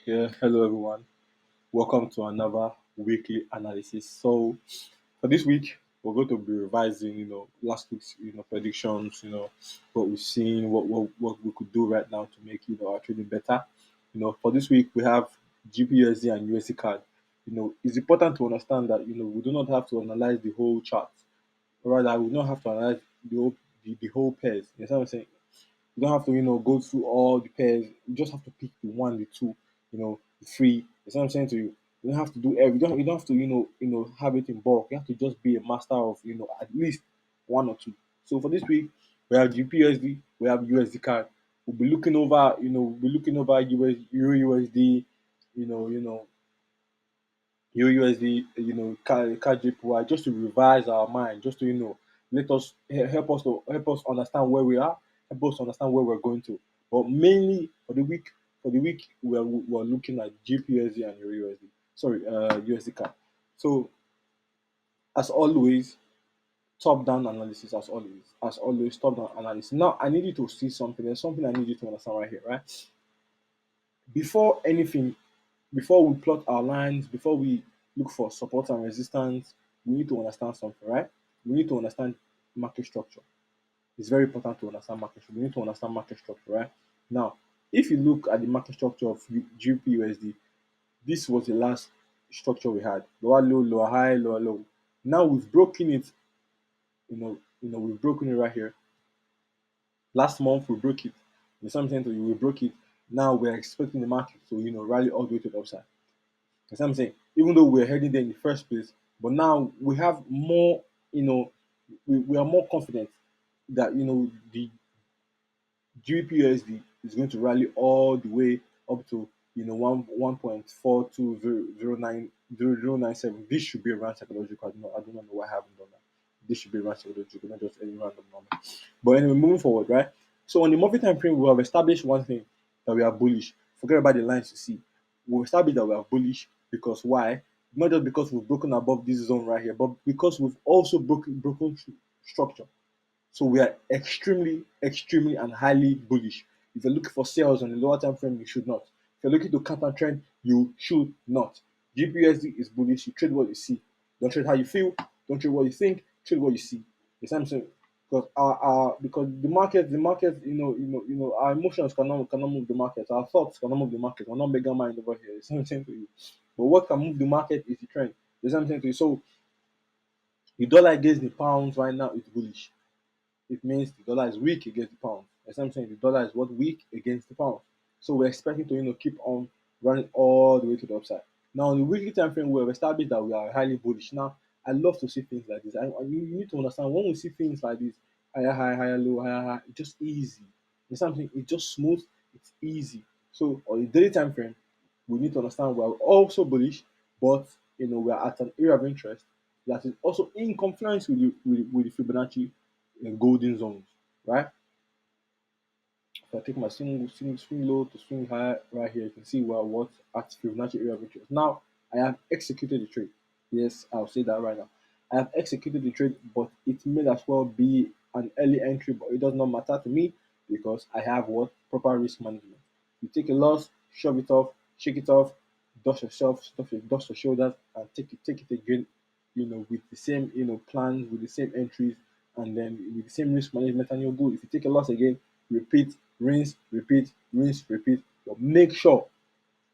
Yeah, hello everyone. Welcome to another weekly analysis. So for this week, we're going to be revising, last week's, predictions, what we've seen, what we could do right now to make, our trading better. For this week, we have GPUSD and USD card. It's important to understand that, we do not have to analyze the whole chart. Rather, we don't have to analyze the whole pairs. You know what I'm saying? You don't have to, go through all the pairs. You just have to pick the one, the two, the three. That's what I'm saying to you. You don't have to do every. You don't have to, have it in bulk. You have to just be a master of, at least one or two. So for this week, we have GPUSD, we have USD card. We'll be looking over, US Euro USD, you know, UUSD, KJPY, just to revise our mind, just to let us help us understand where we are, help us understand where we're going to. But mainly for the week we're looking at GPUSD and USD. Sorry, USD card. So as always, top down analysis as always top down analysis. Now I need you to see something. There's something I need you to understand right here, right? Before anything, before we plot our lines, before we look for support and resistance, we need to understand something, right? We need to understand market structure. It's very important to understand market structure. We need to understand market structure, right? Now, if you look at the market structure of GPUSD, this was the last structure we had. Lower low, lower high, lower low. Now we've broken it, we've broken it right here. Last month we broke it. In some sense, we broke it. Now we're expecting the market to, rally all the way to the upside. That's what I'm saying. Even though we're heading there in the first place, but now we have more, we are more confident that the GPUSD is going to rally all the way up to 1.42009097. This should be around psychological. I don't know why I haven't done that. This should be around psychological, not just any random number. But anyway, moving forward, right? So on the monthly time frame, we have established one thing, that we are bullish. Forget about the lines you see. We've established that we are bullish because why? Not just because we've broken above this zone right here, but because we've also broken structure. So we are extremely, extremely and highly bullish. If you're looking for sales on the lower time frame, you should not. If you're looking to counter trend, you should not. GPUSD is bullish. You trade what you see. Don't trade how you feel. Don't trade what you think. Trade what you see. You see what I'm saying? Because because the market, our emotions cannot move the market. Our thoughts cannot move the market. We're not mega mind over here. You see what I'm saying to you? But what can move the market is the trend. You see what I'm saying to you? So the dollar against the pounds right now is bullish. It means the dollar is weak against the pound. As I'm saying, the dollar is what weak against the pound. So we're expecting to keep on running all the way to the upside. Now on the weekly time frame, we have established that we are highly bullish. Now I love to see things like this. You need to understand when we see things like this, higher high, higher low, higher high, it's just easy. It's something. It's just smooth. It's easy. So on the daily time frame, we need to understand we are also bullish, but we are at an area of interest that is also in confluence with the Fibonacci golden zones, right? If I take my swing low to swing high right here, you can see what at Fibonacci area of interest. Now I have executed the trade. Yes, I'll say that right now. I have executed the trade, but it may as well be an early entry, but it does not matter to me because I have what proper risk management. You take a loss, shove it off, shake it off, dust yourself, dust your shoulders, and take it again, with the same plans, with the same entries, and then with the same risk management, and you're good. If you take a loss again, repeat, rinse, repeat, rinse, repeat. But make sure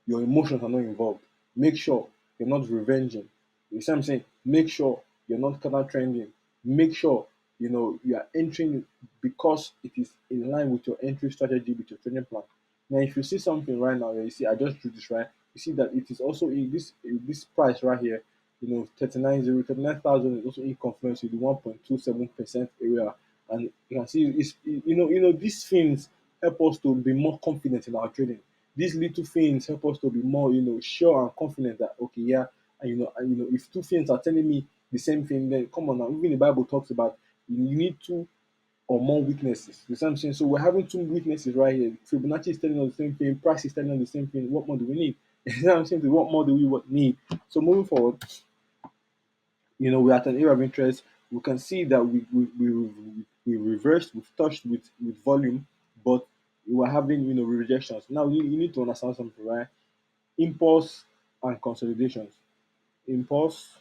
your emotions are not involved. Make sure you're not revenging. You see what I'm saying? Make sure you're not counter trending. Make sure you are entering because it is in line with your entry strategy, with your trading plan. Now, if you see something right now, you see I just drew this right. You see that it is also in this price right here. 39,000 is also in confluence with the 1.27% area, and you can see it's these things help us to be more confident in our trading. These little things help us to be more, sure and confident that okay, yeah, and if two things are telling me the same thing, then come on now. Even the Bible talks about you need two or more witnesses. You see what I'm saying? So we're having two witnesses right here. Fibonacci is telling us the same thing. Price is telling us the same thing. What more do we need? You know what I'm saying? What more do we need? So moving forward, we're at an area of interest. We can see that we reversed, we've touched with volume, but we were having rejections. Now you need to understand something, right? impulse and consolidations. Impulse,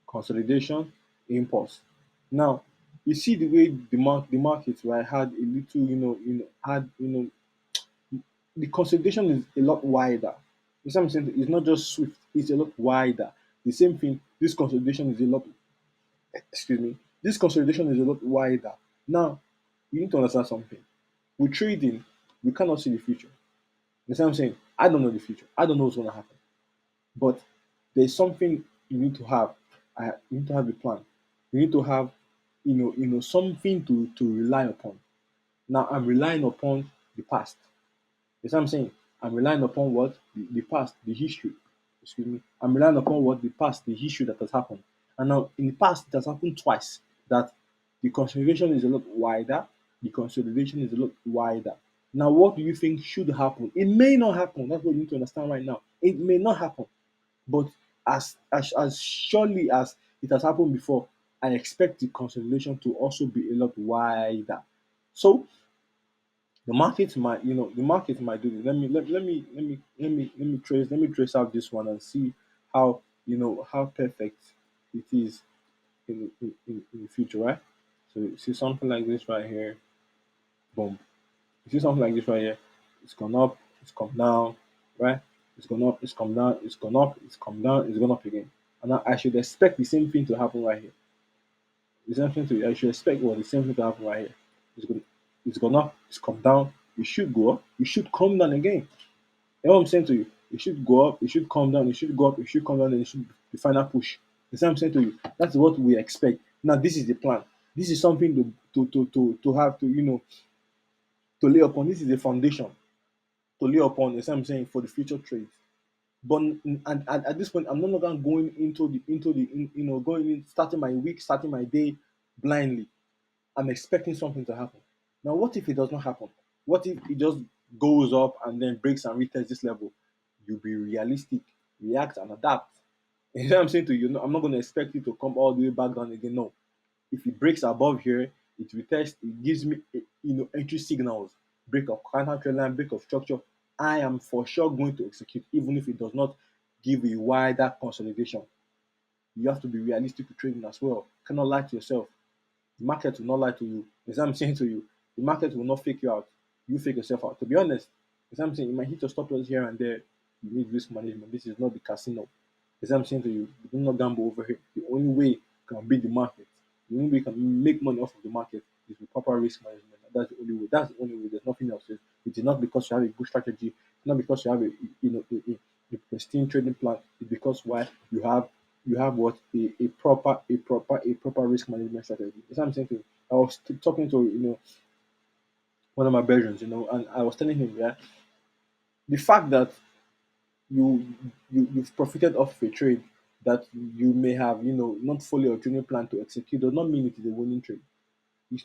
consolidation, impulse. Now, you see the way the market right had a little, had the consolidation is a lot wider. You see what I'm saying? It's not just swift, it's a lot wider. The same thing, this consolidation is a lot, excuse me, this consolidation is a lot wider. Now, you need to understand something. With trading, we cannot see the future. You see what I'm saying? I don't know the future. I don't know what's going to happen. But there's something you need to have. You need to have a plan. You need to have, something to rely upon. Now, I'm relying upon the past. You see what I'm saying? I'm relying upon what? The past, the history. Excuse me. I'm relying upon what? The past, the history that has happened. And now, in the past, it has happened twice that the consolidation is a lot wider, the consolidation is a lot wider. Now, what do you think should happen? It may not happen. That's what you need to understand right now. It may not happen. But as surely as it has happened before, I expect the consolidation to also be a lot wider. So the market might do this. Let me trace out this one and see how how perfect it is in the future, right? So you see something like this right here, boom. You see something like this right here, it's gone up, it's come down, right? It's gone up, it's come down, it's gone up, it's come down, it's gone up again. And I should expect the same thing to happen right here. I should expect what the same thing to happen right here. It's gone up, it's come down, it should go up, it should come down again. You know what I'm saying to you? It should go up, it should come down, it should go up, it should come down, and it should be the final push. You see what I'm saying to you? That's what we expect. Now this is the plan. This is something to have to lay upon. This is a foundation to lay upon. You see what I'm saying, for the future trades. But at this point, I'm no longer going going in, starting my week, starting my day blindly. I'm expecting something to happen. Now, what if it does not happen? What if it just goes up and then breaks and retests this level? You be realistic, react and adapt. You know what I'm saying to you? I'm not going to expect you to come all the way back down again. No, if it breaks above here, it retests. It gives me entry signals, break of counter trend line, break of structure. I am for sure going to execute, even if it does not give a wider consolidation. You have to be realistic with trading as well. You cannot lie to yourself. The market will not lie to you. As I'm saying to you, the market will not fake you out. You fake yourself out. To be honest, as I'm saying, you might hit your stop loss here and there. You need risk management. This is not the casino. As I'm saying to you, do not gamble over here. The only way you can beat the market, the only way you can make money off of the market is with proper risk management. That's the only way. That's the only way. There's nothing else. It is not because you have a good strategy. It's not because you have a pristine trading plan. It's because why you have what a proper risk management strategy. That's what I'm saying to you. I was talking to one of my brethren, and I was telling him, yeah, the fact that you you've profited off a trade that you may have not follow your training plan to execute does not mean it is a winning trade.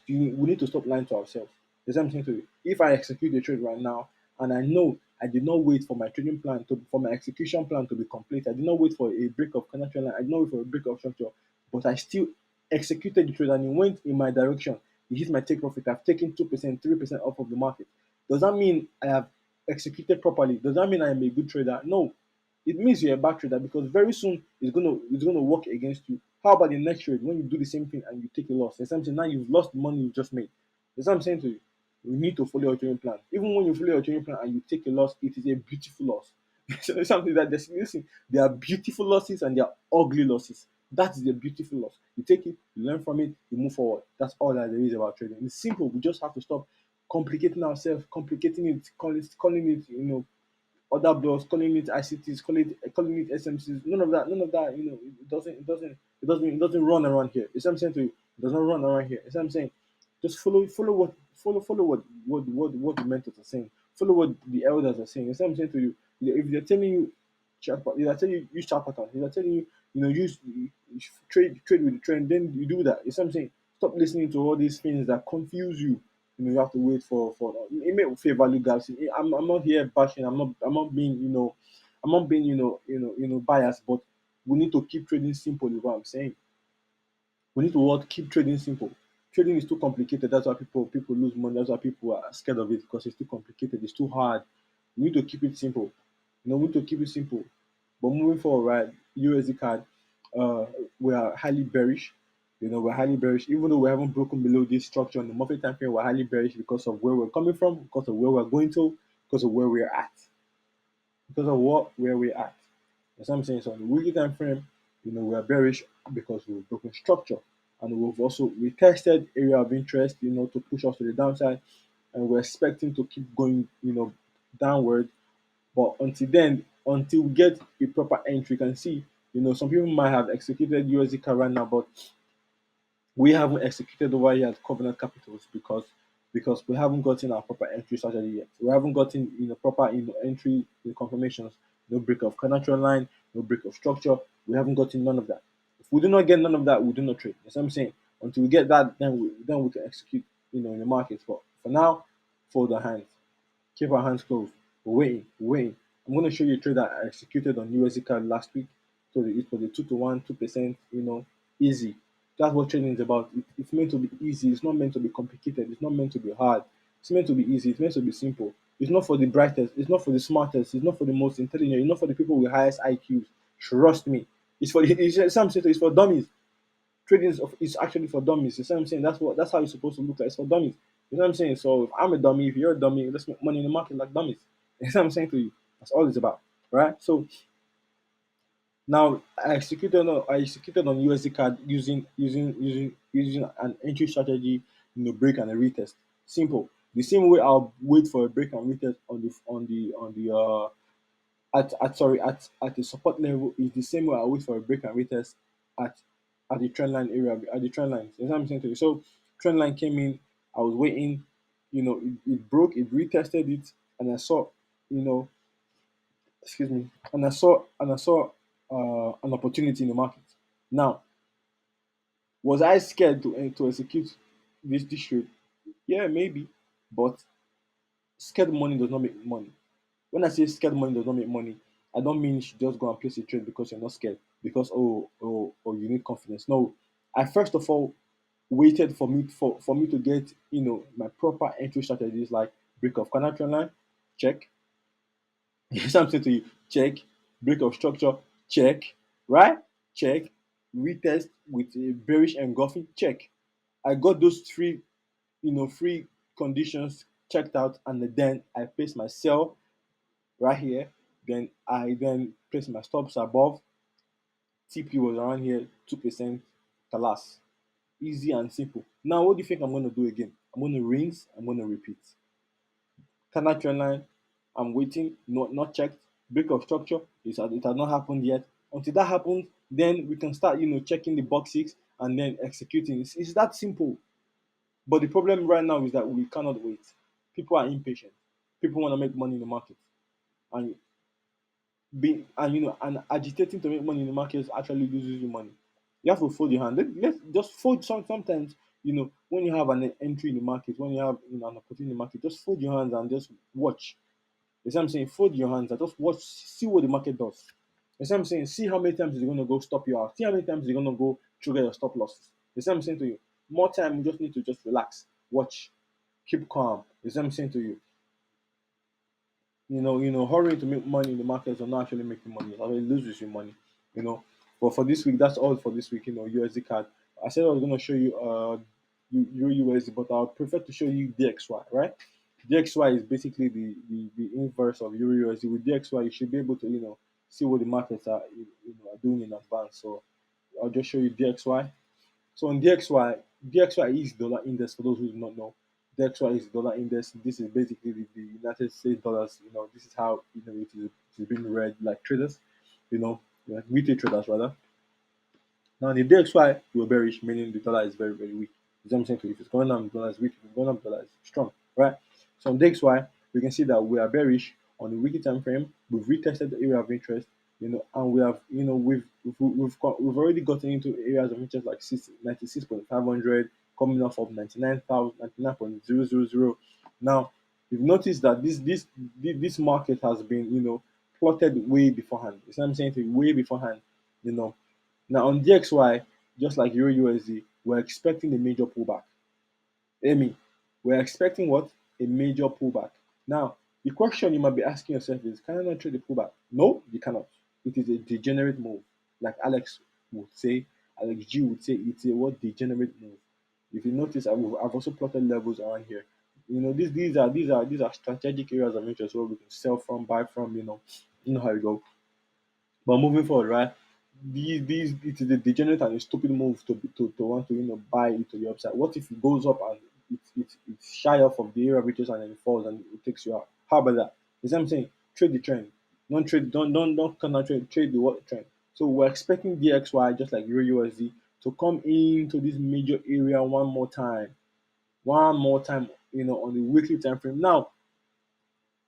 We need to stop lying to ourselves. There's something to it. If I execute a trade right now and I know I did not wait for my trading plan for my execution plan to be complete, I did not wait for a break of connection line, I did not wait for a break of structure, but I still executed the trade and it went in my direction. It hit my take profit. I've taken 2%, 3% off of the market. Does that mean I have executed properly? Does that mean I am a good trader? No. It means you're a bad trader because very soon it's gonna work against you. How about the next trade when you do the same thing and you take a loss? There's something now you've lost the money you just made. That's what I'm saying to you. You need to follow your training plan. Even when you follow your training plan and you take a loss, it is a beautiful loss. So it's something that listen, there are beautiful losses and there are ugly losses. That is a beautiful loss. You take it, you learn from it, you move forward. That's all that there is about trading. It's simple. We just have to stop complicating ourselves, complicating it, calling it, other blogs, calling it ICTs, calling it SMCs. None of that. None of that. It doesn't run around here. It's what I'm saying to you. It does not run around here. It's what I'm saying. Just follow what the mentors are saying. Follow what the elders are saying. It's what I'm saying to you. If they're telling you if they're telling you use chart pattern, if they're telling you use trade with the trend, then you do that. It's what I'm saying. Stop listening to all these things that confuse you. You have to wait for it may fair value gaps. I'm not here bashing. I'm not being biased. But we need to keep trading simple. Is what I'm saying. We need to keep trading simple. Trading is too complicated. That's why people lose money. That's why people are scared of it because it's too complicated. It's too hard. We need to keep it simple. We need to keep it simple. But moving forward, right, USD card, uh, we are highly bearish. We're highly bearish, even though we haven't broken below this structure on the monthly time frame. We're highly bearish because of where we're coming from, because of where we're going to, because of where we're at, because of where we're at. That's what I'm saying. So on the weekly time frame, we are bearish because we've broken structure, and we've also retested area of interest, to push us to the downside, and we're expecting to keep going, downward. But until then, until we get a proper entry, you can see, some people might have executed USD CAD right now, but we haven't executed over here at Covenant Capitals because we haven't gotten our proper entry strategy yet. We haven't gotten proper entry confirmations, no break of collateral line, no break of structure. We haven't gotten none of that. If we do not get none of that, we do not trade. That's what I'm saying. Until we get that, then we can execute in the markets. But for now, fold our hands. Keep our hands closed. We're waiting. We're waiting. I'm going to show you a trade that I executed on USD card last week. So it was a 2 to 1, 2%, easy. That's what trading is about. It's meant to be easy. It's not meant to be complicated. It's not meant to be hard. It's meant to be easy. It's meant to be simple. It's not for the brightest. It's not for the smartest. It's not for the most intelligent. It's not for the people with highest IQs. Trust me. It's for dummies. Trading is actually for dummies. You see what I'm saying? That's how it's supposed to look like. It's for dummies. You know what I'm saying? So if I'm a dummy, if you're a dummy, let's make money in the market like dummies. You see what I'm saying to you? That's all it's about, right? So now I executed on USD card using an entry strategy, break and a retest. Simple. The same way I'll wait for a break and retest at the support level is the same way I wait for a break and retest at at the trend line area, at the trend line. You know what I'm saying to you? So trend line came in, I was waiting, it broke, it retested it, and I saw, you know, excuse me, and I saw an opportunity in the market. Now, was I scared to execute this trade? Yeah, maybe, but scared money does not make money. When I say scared money does not make money, I don't mean you should just go and place a trade because you're not scared, because you need confidence. No, I first of all waited for me to get my proper entry strategies like break of collateral line, check. Something to you, check. Break of structure, check. Right, check. Retest with a bearish engulfing, check. I got those three conditions checked out, and then I placed my sell right here. Then I place my stops above. TP was around here, 2%. Kalas. Easy and simple. Now, what do you think I'm going to do again? I'm going to rinse, I'm going to repeat. Cannot trend line, I'm waiting, not checked. Break of structure, it has not happened yet. Until that happens, then we can start, checking the box six and then executing. It's that simple. But the problem right now is that we cannot wait. People are impatient. People want to make money in the market. And and agitating to make money in the market actually loses you money. You have to fold your hand. Let's just fold sometimes. When you have an entry in the market, when you have an opportunity in the market, just fold your hands and just watch. You see what I'm saying? Fold your hands and just watch, see what the market does. You see what I'm saying? See how many times it's going to go stop you out. See how many times it's going to go trigger your stop losses. You see what I'm saying to you? More time, you just need to just relax, watch, keep calm. You see what I'm saying to you? Hurrying to make money in the markets are not actually making money. It actually loses you money. You know. But for this week, that's all for this week. USD card. I said I was gonna show you Euro USD, but I would prefer to show you DXY, right? DXY is basically the inverse of Euro USD. With DXY, you should be able to see what the markets are doing in advance. So I'll just show you DXY. So on DXY is dollar index for those who do not know. DXY is dollar index. This is basically the United States dollars. This is how it is being read like traders, like retail traders rather. Now the DXY we're bearish, meaning the dollar is very, very weak. You know what I'm saying to you? If it's going down, the dollar is weak. If it's going up, the dollar is strong, right? So on DXY, we can see that we are bearish on the weekly time frame. We've retested the area of interest, and we have, we've already gotten into areas of interest like 96.500, coming off of 99.000. Now, you've noticed that this market has been, plotted way beforehand. You see what I'm saying to you? Way beforehand, you know. Now on DXY, just like Euro USD, we're expecting a major pullback. Hear me. We're expecting what? A major pullback. Now, The question you might be asking yourself is, can I not trade the pullback? No, you cannot. It is a degenerate move. Like Alex would say, Alex G would say, it's a what degenerate move. If you notice, I've also plotted levels around here. These are strategic areas of interest where we can sell from, buy from. You know how it goes. But moving forward, right? These it is a degenerate and a stupid move to want to buy it to the upside. What if it goes up and it's shy off of the area of riches and then it falls and it takes you out? How about that? You see what I'm saying? Trade the trend. Don't counter trade the what trend. So we're expecting DXY just like Euro USD to come into this major area one more time. One more time, on the weekly time frame. Now,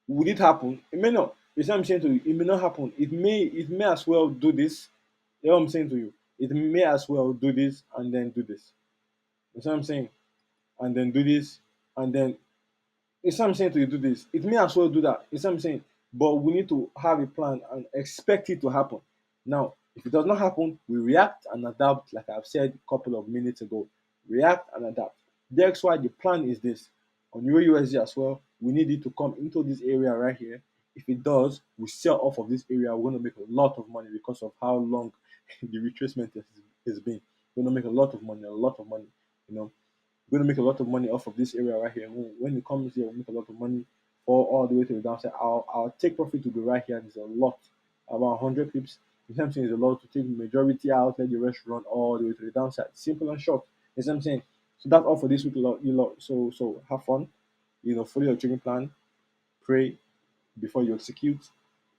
would it happen? It may not. You see what I'm saying to you? It may not happen. It may as well do this. You know what I'm saying to you? It may as well do this and then do this. You see what I'm saying? And then do this and then it's what I'm saying to you do this. It may as well do that. It's what I'm saying. But we need to have a plan and expect it to happen. Now, if it does not happen, we react and adapt, like I've said a couple of minutes ago. React and adapt. That's why the plan is this. On Euro USD as well, we need it to come into this area right here. If it does, we sell off of this area. We're going to make a lot of money because of how long the retracement has been. We're going to make a lot of money, a lot of money. You know, we're going to make a lot of money off of this area right here. When it comes here, we'll make a lot of money all the way to the downside. Our take profit will be right here. There's a lot, about 100 pips. The same thing is a lot to take the majority out, let the rest run all the way to the downside. Simple and short. You see what I'm saying? So that's all for this week. So have fun. Follow your trading plan. Pray before you execute.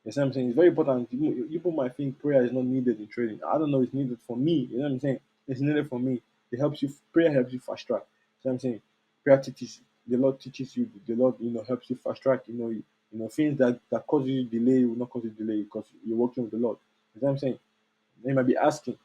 You see what I'm saying? It's very important. People might think prayer is not needed in trading. I don't know. It's needed for me. You know what I'm saying? It's needed for me. Prayer helps you fast track. You know what I'm saying? Prayer teaches. The Lord teaches you. The Lord, helps you fast track. Things that cause you delay will not cause you delay because you're working with the Lord. You know what I'm saying? They might be asking,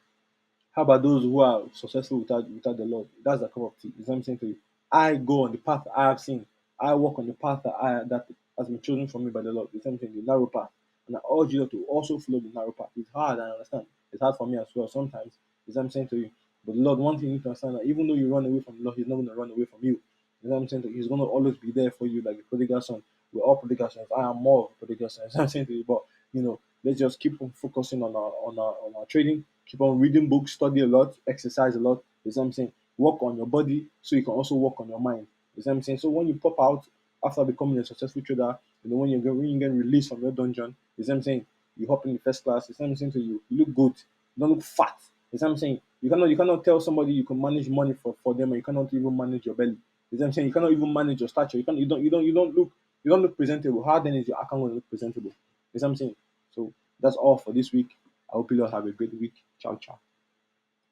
how about those who are successful without the Lord? That's a cup of tea. Is what I'm saying to you. I go on the path I have seen. I walk on the path that has been chosen for me by the Lord. It's something the narrow path. And I urge you to also follow the narrow path. It's hard, I understand. It's hard for me as well sometimes. Is what I'm saying to you. But the Lord, one thing you need to understand that even though you run away from the Lord, He's not going to run away from you. You know what I'm saying to you? He's going to always be there for you like the prodigal son. We're all prodigal sons. I am more of a prodigal son. That's what I'm saying to you. But let's just keep on focusing on our trading. Keep on reading books, study a lot, exercise a lot. You know what I'm saying? Work on your body so you can also work on your mind. You know what I'm saying? So when you pop out after becoming a successful trader, when you get released from your dungeon, you know what I'm saying? You hop in the first class. You know what I'm saying to you? You look good. You don't look fat. You know what I'm saying? You cannot tell somebody you can manage money for them, and you cannot even manage your belly. You know what I'm saying? You cannot even manage your stature. You don't look presentable. How then is your account going to look presentable? You know what I'm saying? So that's all for this week. I hope you all have a great week. Ciao, ciao.